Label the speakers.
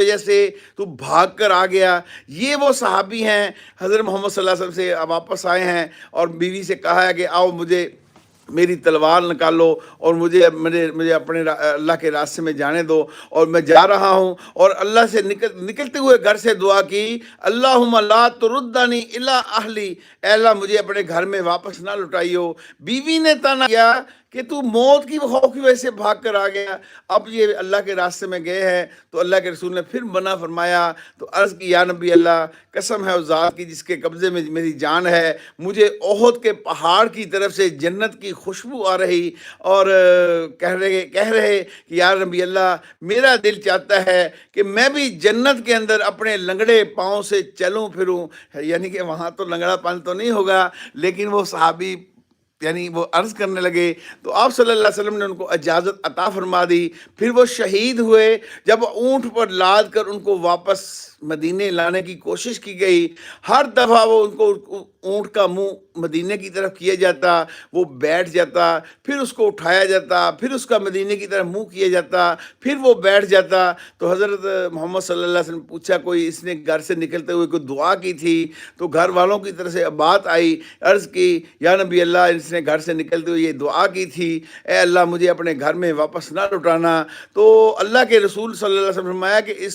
Speaker 1: وجہ سے تو بھاگ کر آ گیا۔ یہ وہ صحابی ہیں حضرت محمد صلی اللہ علیہ وسلم سے واپس آئے ہیں اور بیوی سے کہا ہے کہ آؤ مجھے میری تلوار نکالو اور مجھے اپنے اللہ کے راستے میں جانے دو، اور میں جا رہا ہوں۔ اور اللہ سے نکلتے ہوئے گھر سے دعا کی، اللہم لا تردنی الی اہلی، اے اللہ مجھے اپنے گھر میں واپس نہ لٹائیو۔ بیوی نے تانا کیا کہ تو موت کی خوف کی وجہ سے بھاگ کر آ گیا، اب یہ اللہ کے راستے میں گئے ہیں۔ تو اللہ کے رسول نے پھر منع فرمایا، تو عرض کی یا نبی اللہ، قسم ہے اس ذات کی جس کے قبضے میں میری جان ہے، مجھے احد کے پہاڑ کی طرف سے جنت کی خوشبو آ رہی، اور کہہ رہے کہ یا نبی اللہ میرا دل چاہتا ہے کہ میں بھی جنت کے اندر اپنے لنگڑے پاؤں سے چلوں پھروں۔ یعنی کہ وہاں تو لنگڑا پن تو نہیں ہوگا، لیکن وہ صحابی یعنی وہ عرض کرنے لگے، تو آپ صلی اللہ علیہ وسلم نے ان کو اجازت عطا فرما دی۔ پھر وہ شہید ہوئے۔ جب اونٹ پر لاد کر ان کو واپس مدینے لانے کی کوشش کی گئی، ہر دفعہ وہ ان کو اونٹ کا منہ مدینے کی طرف کیا جاتا، وہ بیٹھ جاتا، پھر اس کو اٹھایا جاتا، پھر اس کا مدینے کی طرف منہ کیا جاتا، پھر وہ بیٹھ جاتا۔ تو حضرت محمد صلی اللہ علیہ وسلم پوچھا کوئی اس نے گھر سے نکلتے ہوئے کوئی دعا کی تھی؟ تو گھر والوں کی طرف سے بات آئی، عرض کی یا نبی اللہ اس نے گھر سے نکلتے ہوئے یہ دعا کی تھی، اے اللہ مجھے اپنے گھر میں واپس نہ لٹانا۔ تو اللہ کے رسول صلی اللہ علیہ وسلم نے فرمایا کہ اس